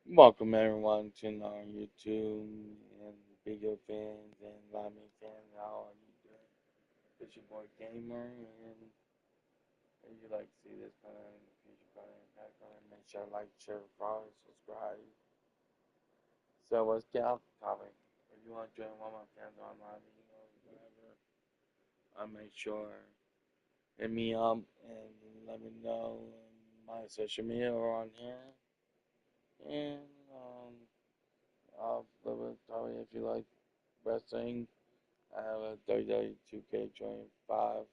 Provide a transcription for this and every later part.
Welcome everyone to our YouTube and video fans and live fans. How are you doing? It's your boy Gamer, and if you like to see this content, future content, that content, make sure to like, share, follow, subscribe. So let's get off the topic. If you want to join one of my fans on my videos, whatever, I'll make sure hit me up and let me know my social media or on here. And I'll live it tell you if you like wrestling. I have a WWE 2K25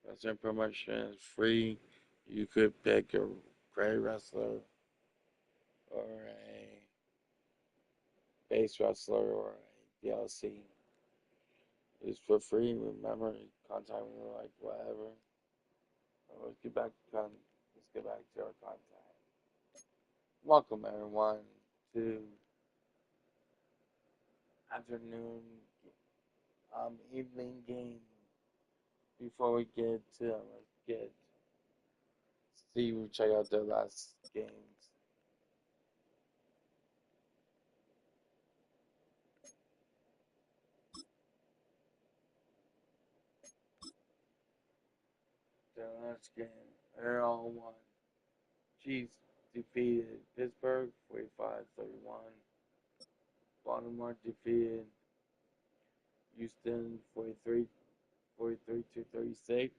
wrestling promotion. It's free. You could pick a great wrestler or a base wrestler or a DLC. It's for free. Remember, contact me like whatever. Let's get back to our content. Welcome everyone to afternoon evening game. Before we get to let's get see we check out the last games. The last game, they're all won. Chiefs defeated Pittsburgh 45-31. Baltimore defeated Houston 43 to 36.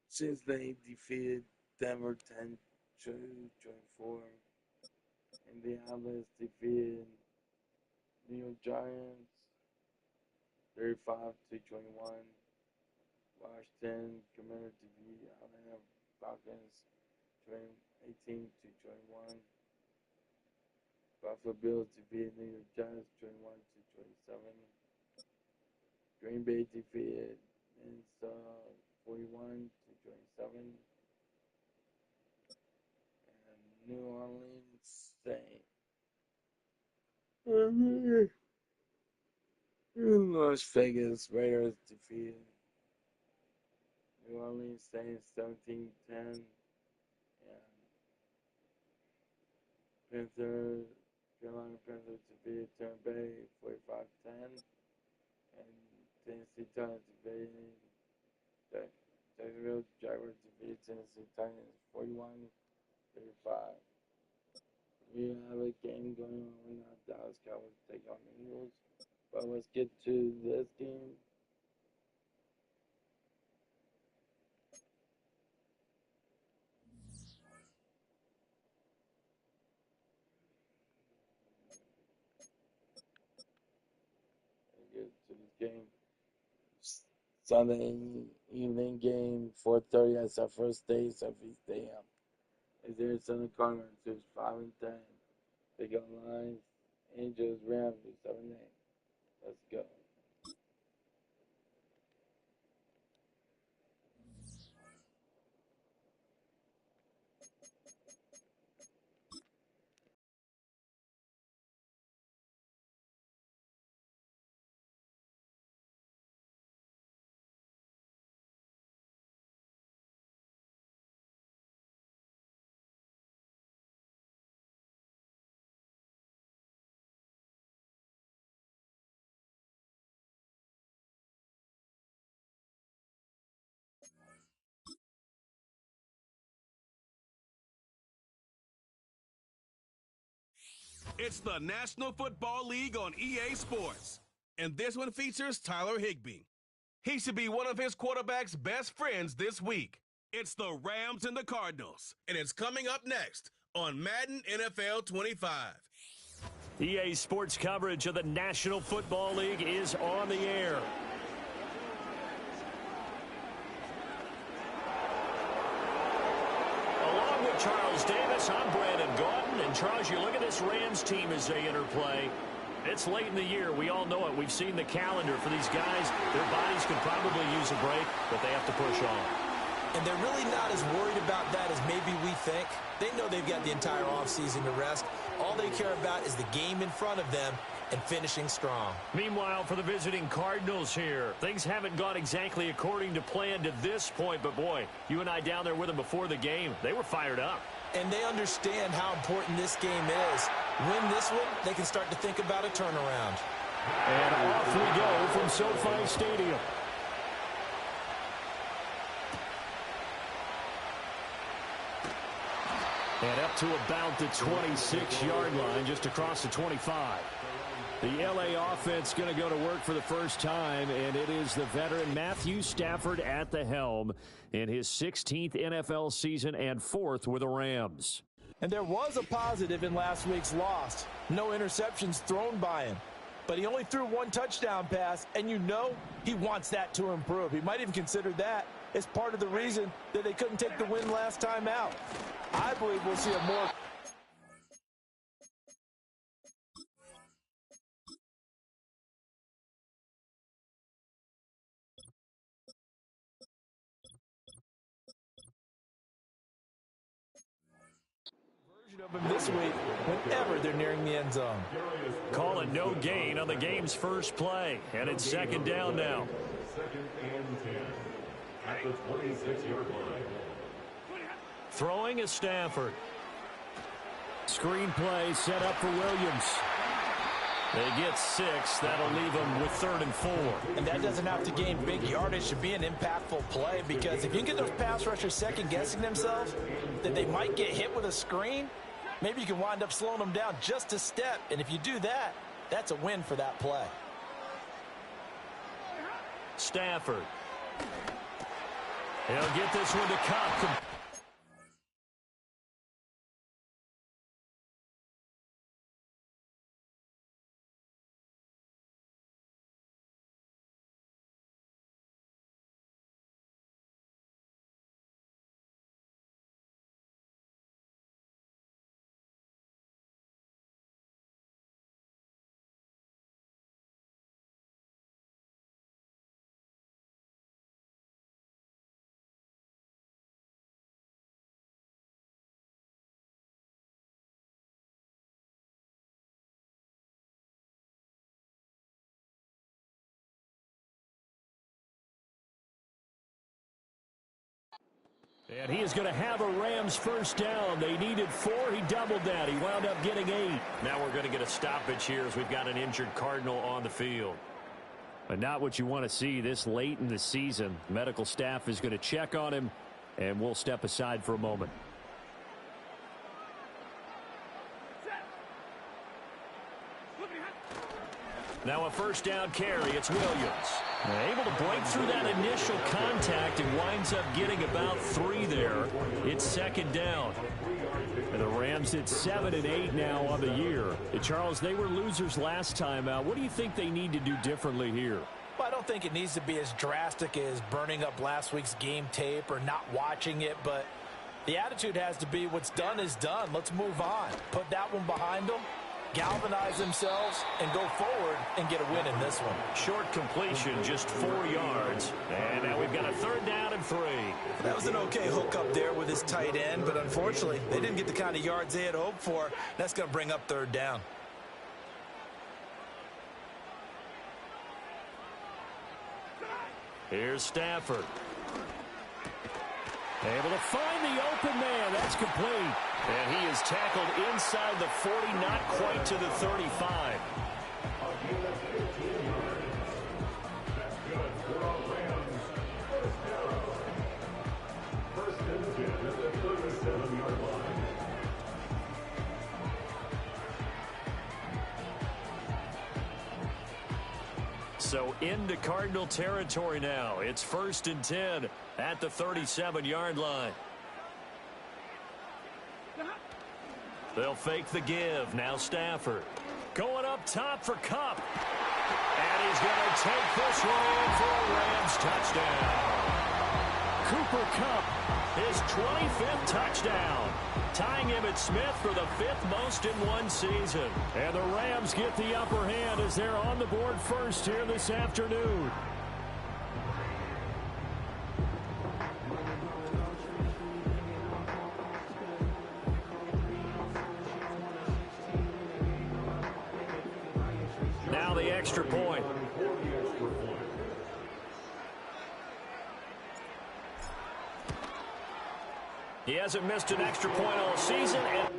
Cincinnati defeated Denver 10 to 24. Indianapolis defeated New York Giants 35 to 21. Washington Commanders defeated Atlanta Falcons 18 to 21. Buffalo Bills defeated New York Giants 21 to 27. Green Bay defeated Minnesota 41 to 27. And New Orleans Saints. Las Vegas Raiders defeated New Orleans Saints 17-10. And Carolina Panthers defeated Tampa Bay 45-10. And Tennessee Titans defeated Jacksonville Jaguars defeated Tennessee Titans 41-35. We have a game going on right now. Dallas Cowboys take on the Eagles. But let's get to this game. Get to this game. Sunday evening game, 4:30. That's our first day, SoFi Stadium. Is there Southern Cardinals, who's 5-10. Big online. Angels, Rams, 7-8. Let's go. It's the National Football League on EA Sports, and this one features Tyler Higbee. He should be one of his quarterback's best friends this week. It's the Rams and the Cardinals, and it's coming up next on Madden NFL 25. EA Sports coverage of the National Football League is on the air. Along with Charles Davis, I'm Brandon Gaudin. And Charles, you look at this Rams team as they interplay. It's late in the year. We all know it. We've seen the calendar for these guys. Their bodies could probably use a break, but they have to push on. And they're really not as worried about that as maybe we think. They know they've got the entire offseason to rest. All they care about is the game in front of them and finishing strong. Meanwhile, for the visiting Cardinals here, things haven't gone exactly according to plan to this point. But, boy, you and I down there with them before the game, they were fired up. and they understand how important this game is. Win this one, they can start to think about a turnaround. And off we go from SoFi Stadium. And up to about the 26-yard line, just across the 25. The LA offense going to go to work for the first time, and it is the veteran Matthew Stafford at the helm in his 16th NFL season and 4th with the Rams. And there was a positive in last week's loss. No interceptions thrown by him. But he only threw one touchdown pass, and you know he wants that to improve. He might even consider that as part of the reason that they couldn't take the win last time out. I believe we'll see a more version of him this week whenever they're nearing the end zone. Call it no gain on the game's first play, and it's second down now. Second and 10 at the 26-yard line. Throwing is Stafford. Screen play set up for Williams. They get 6. That'll leave them with 3rd and 4. And that doesn't have to gain big yardage to be an impactful play, because if you can get those pass rushers second-guessing themselves that they might get hit with a screen, maybe you can wind up slowing them down just a step. And if you do that, that's a win for that play. Stafford. He'll get this one to Cup. And he is going to have a Rams first down. They needed 4. He doubled that. He wound up getting 8. Now we're going to get a stoppage here as we've got an injured Cardinal on the field. But not what you want to see this late in the season. Medical staff is going to check on him, and we'll step aside for a moment. Now a first down carry. It's Williams. Able to break through that initial contact and winds up getting about 3 there. It's second down. And the Rams hit 7 and 8 now on the year. And Charles, they were losers last time out. What do you think they need to do differently here? Well, I don't think it needs to be as drastic as burning up last week's game tape or not watching it, but the attitude has to be what's done is done. Let's move on. Put that one behind them, galvanize themselves, and go forward and get a win in this one. Short completion, just 4 yards. And now we've got a 3rd down and 3. That was an okay hook up there with his tight end, but unfortunately, they didn't get the kind of yards they had hoped for. That's going to bring up 3rd down. Here's Stafford. Able to find the open man. That's complete. And he is tackled inside the 40, not quite to the 35. First and 10 at the 37-yard line. So into Cardinal territory now. It's 1st and 10 at the 37-yard line. They'll fake the give. Now Stafford. Going up top for Cup. And he's going to take this one in for a Rams touchdown. Cooper Kupp, his 25th touchdown. Tying him at Smith for the 5th most in one season. And the Rams get the upper hand as they're on the board first here this afternoon. Now the extra point. He hasn't missed an extra point all season. And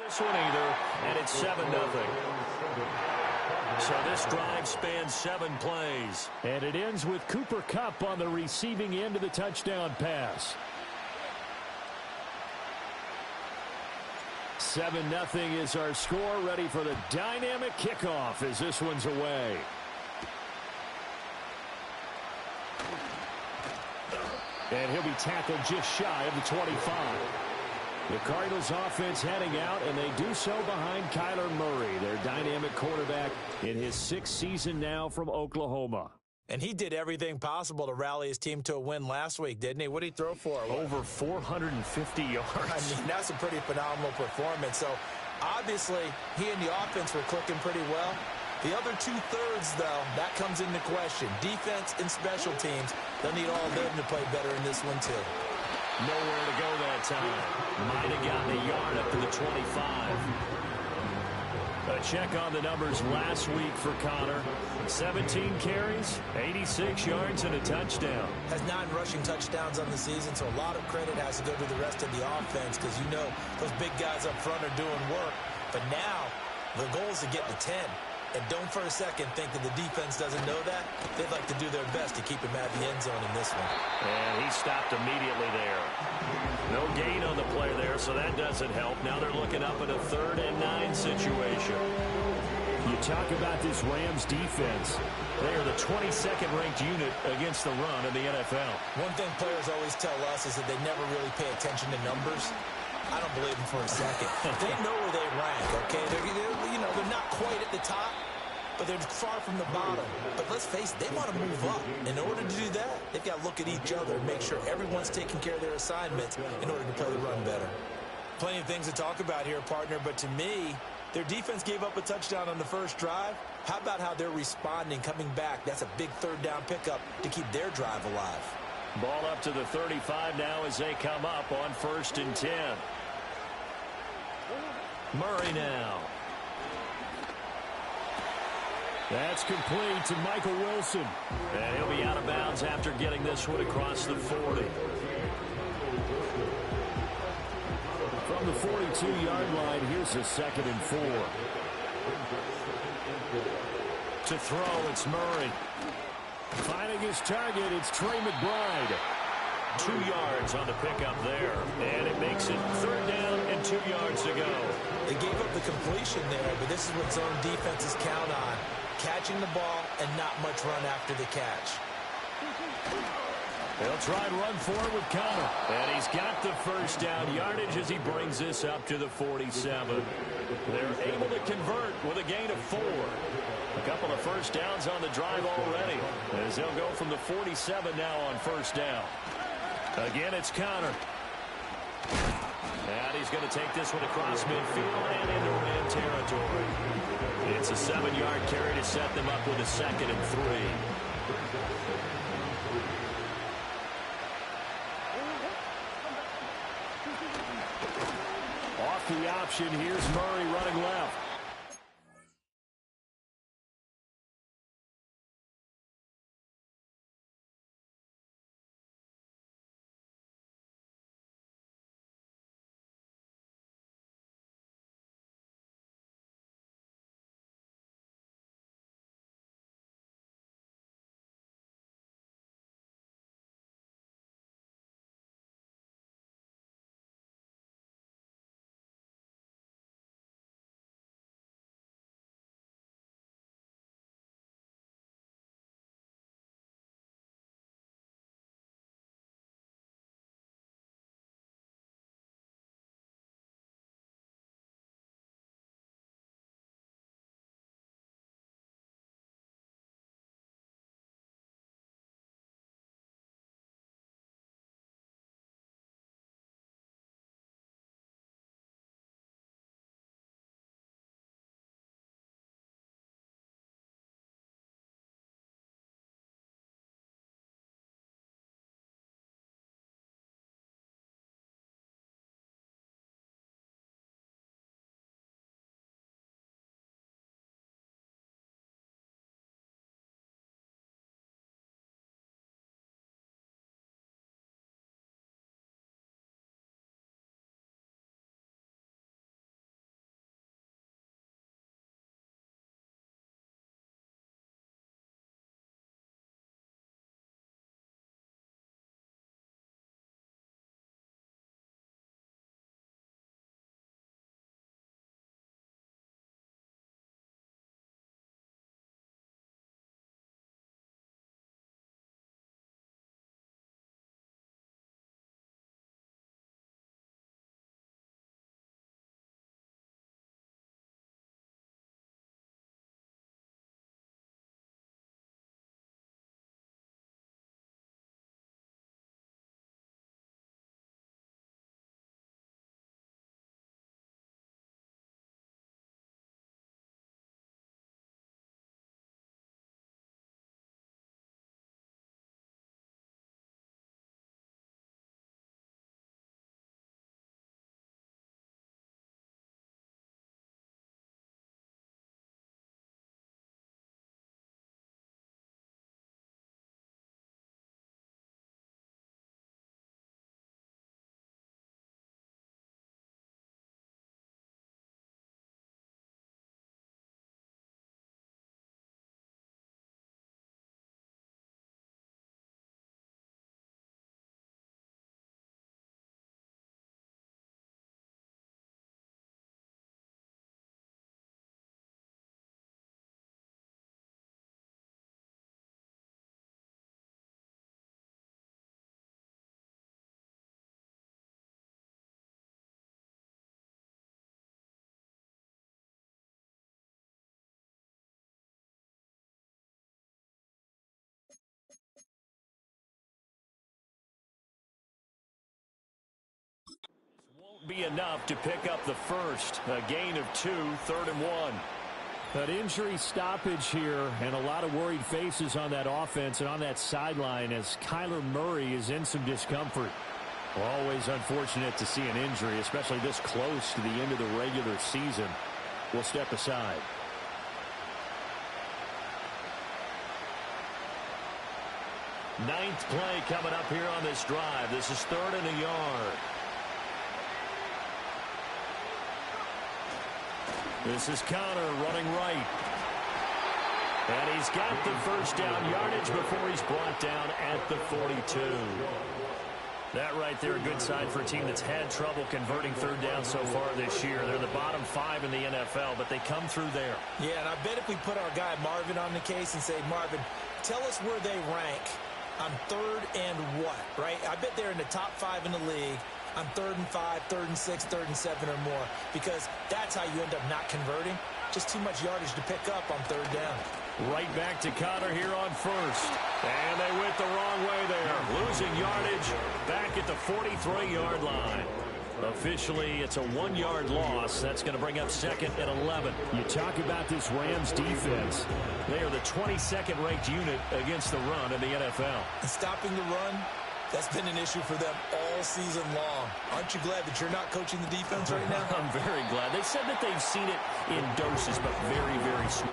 this one either, and it's 7-0. So this drive spans 7 plays. And it ends with Cooper Kupp on the receiving end of the touchdown pass. 7-0 is our score, ready for the dynamic kickoff as this one's away. And he'll be tackled just shy of the 25. The Cardinals offense heading out, and they do so behind Kyler Murray, their dynamic quarterback in his 6th season now from Oklahoma. And he did everything possible to rally his team to a win last week, didn't he? What did he throw for? Over 450 yards. I mean, that's a pretty phenomenal performance. So, obviously, he and the offense were clicking pretty well. The other 2/3, though, that comes into question. Defense and special teams, they'll need all of them to play better in this one, too. Nowhere to go that time. Might have gotten a yard up to the 25. A check on the numbers last week for Connor. 17 carries, 86 yards, and a touchdown. Has 9 rushing touchdowns on the season, so a lot of credit has to go to the rest of the offense because you know those big guys up front are doing work. But now the goal is to get to 10. And don't for a second think that the defense doesn't know that. They'd like to do their best to keep him out of the end zone in this one. And he stopped immediately there. No gain on the play there, so that doesn't help. Now they're looking up at a 3rd and 9 situation. You talk about this Rams defense. They are the 22nd ranked unit against the run in the NFL. One thing players always tell us is that they never really pay attention to numbers. I don't believe them for a second. They know where they rank, okay? They're not quite at the top, but they're far from the bottom. But let's face it, they want to move up. In order to do that, they've got to look at each other and make sure everyone's taking care of their assignments in order to play the run better. Plenty of things to talk about here, partner, but to me, their defense gave up a touchdown on the first drive. How about how they're responding, coming back? That's a big 3rd down pickup to keep their drive alive. Ball up to the 35 now as they come up on 1st and 10. Murray now. That's complete to Michael Wilson. And he'll be out of bounds after getting this one across the 40. From the 42-yard line, here's a 2nd and 4. To throw, it's Murray. Finding his target, it's Trey McBride. 2 yards on the pickup there. And it makes it 3rd down and 2 yards to go. They gave up the completion there, but this is what zone defenses count on. Catching the ball and not much run after the catch. They'll try and run forward with Connor. And he's got the 1st down yardage as he brings this up to the 47. They're able to convert with a gain of 4. A couple of 1st downs on the drive already, as they'll go from the 47 now on 1st down. Again, it's Connor. And he's going to take this one across midfield and into Ram territory. It's a 7-yard carry to set them up with a 2nd and 3. Off the option, here's Murray running left. Won't be enough to pick up the first. A gain of 2, 3rd and 1. An injury stoppage here and a lot of worried faces on that offense and on that sideline as Kyler Murray is in some discomfort. Always unfortunate to see an injury, especially this close to the end of the regular season. We'll step aside. Ninth play coming up here on this drive. This is 3rd and a yard. This is Connor running right. And he's got the first down yardage before he's brought down at the 42. That right there, a good sign for a team that's had trouble converting 3rd down so far this year. They're the bottom 5 in the NFL, but they come through there. Yeah, and I bet if we put our guy Marvin on the case and say, Marvin, tell us where they rank on 3rd and what, right? I bet they're in the top 5 in the league on 3rd and 5, 3rd and 6, 3rd and 7 or more, because that's how you end up not converting. Just too much yardage to pick up on third down. Right back to Connor here on first. And they went the wrong way there. Losing yardage back at the 43-yard line. Officially, it's a 1-yard loss. That's going to bring up second and 11. You talk about this Rams defense. They are the 22nd ranked unit against the run in the NFL. And stopping the run, that's been an issue for them all season long. Aren't you glad that you're not coaching the defense right now? I'm very glad. They said that they've seen it in doses, but very, very small.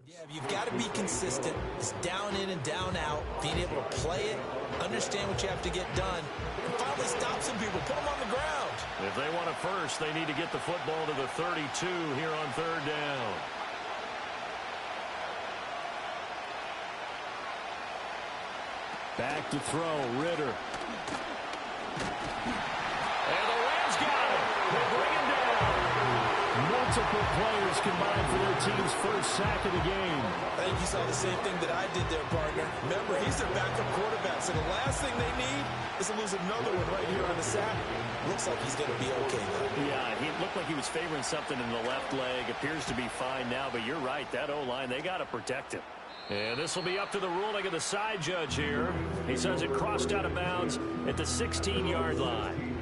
Yeah, you've got to be consistent. It's down in and down out, being able to play it, understand what you have to get done, and finally stop some people, put them on the ground. If they want it first, they need to get the football to the 32 here on third down. Back to throw, Ritter. And the Rams got him. They bring him down. Multiple players combined for their team's first sack of the game. I think you saw the same thing that I did there, partner. Remember, he's their backup quarterback, so the last thing they need is to lose another one right here on the sack. Looks like he's going to be okay, though. Yeah, he looked like he was favoring something in the left leg. Appears to be fine now, but you're right. That O-line, they got to protect him. And this will be up to the ruling of the side judge here. He says it crossed out of bounds at the 16-yard line.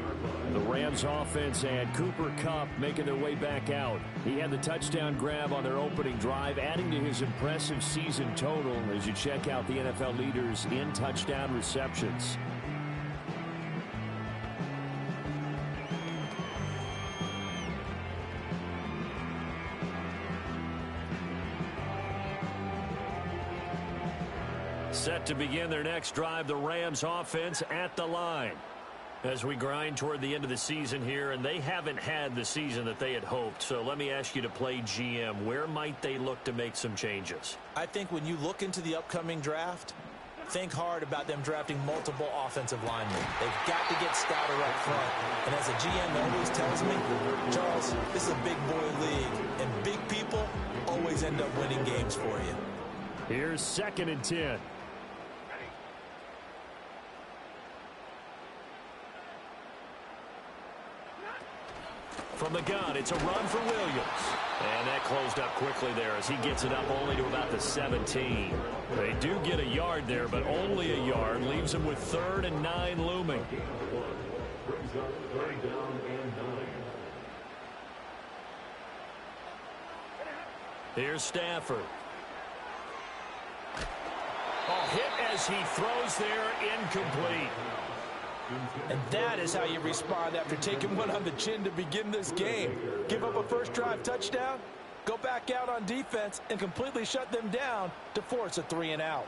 The Rams offense and Cooper Kupp making their way back out. He had the touchdown grab on their opening drive, adding to his impressive season total as you check out the NFL leaders in touchdown receptions. Set to begin their next drive, the Rams offense at the line. As we grind toward the end of the season here, and they haven't had the season that they had hoped. So let me ask you to play GM. Where might they look to make some changes? I think when you look into the upcoming draft, think hard about them drafting multiple offensive linemen. They've got to get stouter up front. And as a GM always tells me, Charles, this is a big boy league, and big people always end up winning games for you. Here's 2nd and 10. From the gun, it's a run for Williams. And that closed up quickly there as he gets it up only to about the 17. They do get a yard there, but only a yard. Leaves them with 3rd and 9 looming. Here's Stafford. Oh, hit as he throws there, incomplete. And that is how you respond after taking one on the chin to begin this game. Give up a first drive touchdown, go back out on defense, and completely shut them down to force a 3-and-out.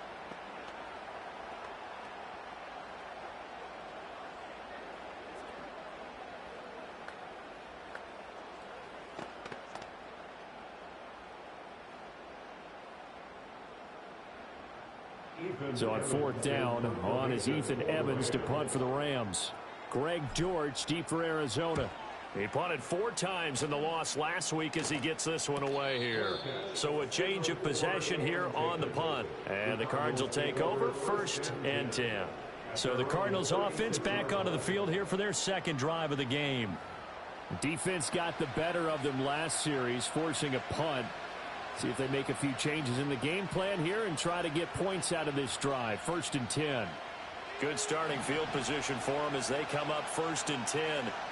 So on 4th down, on is Ethan Evans to punt for the Rams. Greg George deep for Arizona. He punted 4 times in the loss last week as he gets this one away here. So a change of possession here on the punt. And the Cards will take over 1st and 10. So the Cardinals offense back onto the field here for their 2nd drive of the game. Defense got the better of them last series, forcing a punt. See if they make a few changes in the game plan here and try to get points out of this drive. 1st and 10. Good starting field position for them as they come up 1st and 10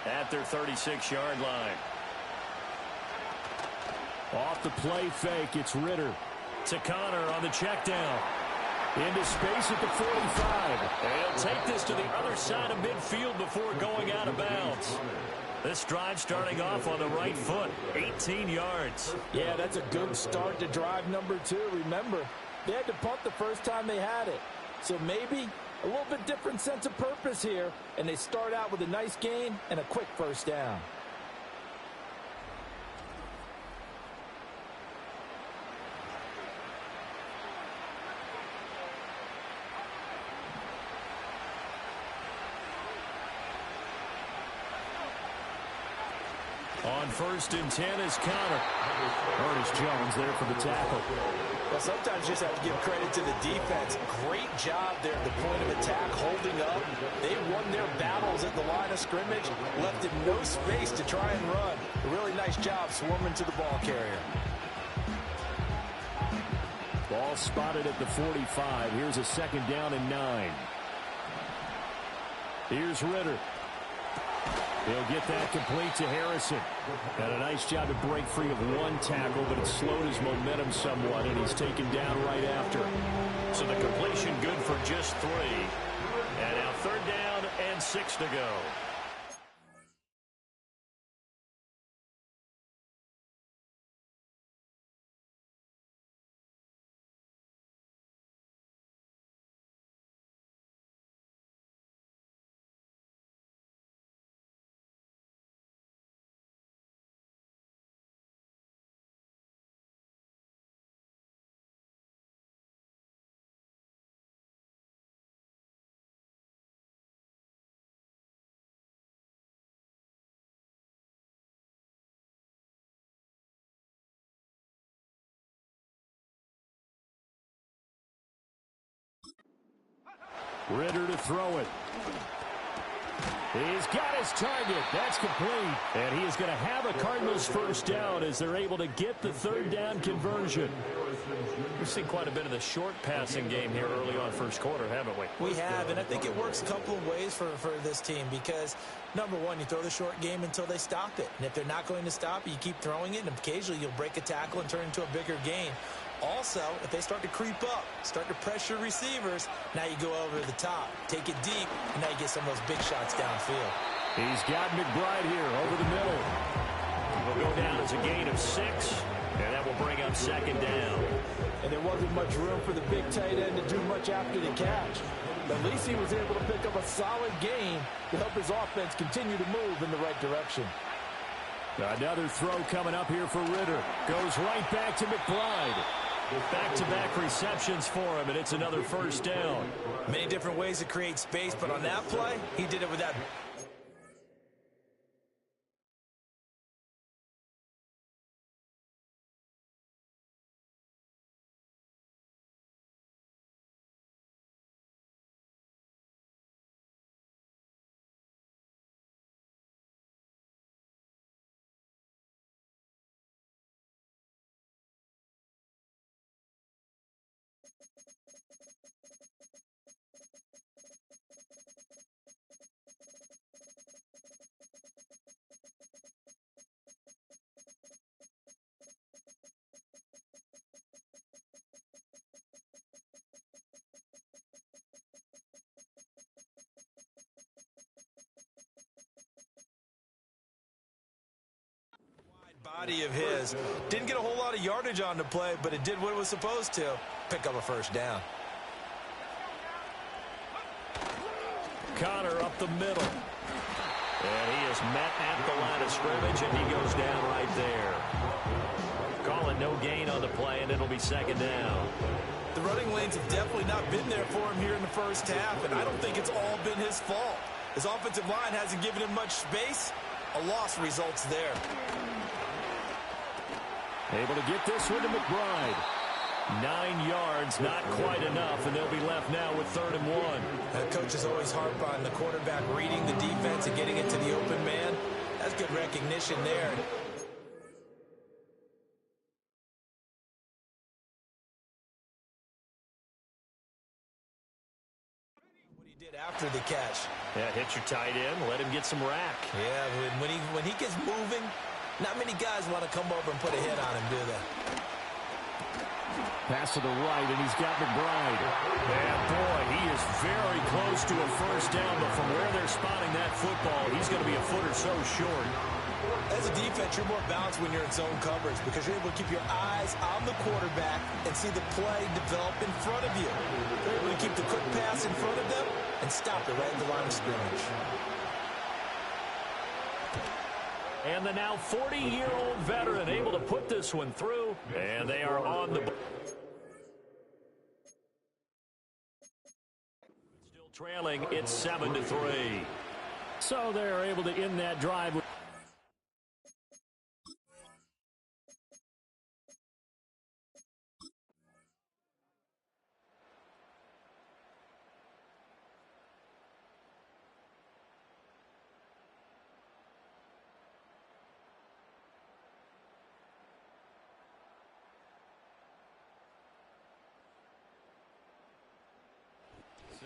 at their 36-yard line. Off the play fake, it's Ritter. To Connor on the check down. Into space at the 45. And he'll take this to the other side of midfield before going out of bounds. This drive starting off on the right foot, 18 yards. Yeah, that's a good start to drive number 2. Remember, they had to punt the first time they had it. So maybe a little bit different sense of purpose here, and they start out with a nice gain and a quick first down. on 1st and 10 is Connor. Ernest Jones there for the tackle. Well, sometimes you just have to give credit to the defense. Great job there at the point of attack, holding up. They won their battles at the line of scrimmage, left him no space to try and run. A really nice job swarming to the ball carrier. Ball spotted at the 45. Here's a 2nd down and 9. Here's Ritter. He'll get that complete to Harrison. Got a nice job to break free of one tackle, but it slowed his momentum somewhat, and he's taken down right after. So the completion good for just 3. And now 3rd down and 6 to go. Ritter to throw it. He's got his target. That's complete. And he is going to have a Cardinals 1st down as they're able to get the 3rd down conversion. We've seen quite a bit of the short passing game here early on 1st quarter, haven't we? We have, and I think it works a couple of ways for this team because, number one, you throw the short game until they stop it. And if they're not going to stop it, you keep throwing it, and occasionally you'll break a tackle and turn it into a bigger gain. Also, if they start to creep up, start to pressure receivers, now you go over the top, take it deep, and now you get some of those big shots downfield. He's got McBride here over the middle. Will go down as a gain of 6, and that will bring up 2nd down. And there wasn't much room for the big tight end to do much after the catch. But at least he was able to pick up a solid gain to help his offense continue to move in the right direction. Another throw coming up here for Ritter. Goes right back to McBride. Back-to-back receptions for him, and it's another 1st down. Many different ways to create space, but on that play, he did it with that. Body of his. Didn't get a whole lot of yardage on the play, but it did what it was supposed to. Pick up a 1st down. Connor up the middle. And he is met at the line of scrimmage, and he goes down right there. Calling no gain on the play, and it'll be 2nd down. The running lanes have definitely not been there for him here in the 1st half, and I don't think it's all been his fault. His offensive line hasn't given him much space. A loss results there. Able to get this one to McBride. 9 yards, not quite enough, and they'll be left now with 3rd and 1. Coaches always harp on the quarterback reading the defense and getting it to the open man. That's good recognition there. What he did after the catch. Yeah, hit your tight end, let him get some rack. Yeah, when he gets moving, not many guys want to come over and put a hit on him, do they? Pass to the right, and he's got McBride. And boy, he is very close to a 1st down, but from where they're spotting that football, he's going to be a foot or so short. As a defense, you're more balanced when you're in zone coverage because you're able to keep your eyes on the quarterback and see the play develop in front of you. You're able to keep the quick pass in front of them and stop it right at the line of scrimmage. And the now 40-year-old veteran able to put this one through, and they are on the... Still trailing, it's 7-3. So they're able to end that drive with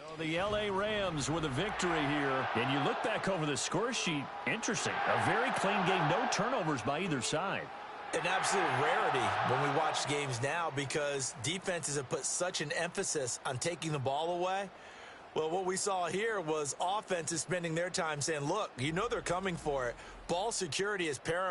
So the L.A. Rams with a victory here. And you look back over the score sheet, interesting. A very clean game, no turnovers by either side. An absolute rarity when we watch games now because defenses have put such an emphasis on taking the ball away. Well, what we saw here was offenses spending their time saying, look, you know they're coming for it. Ball security is paramount.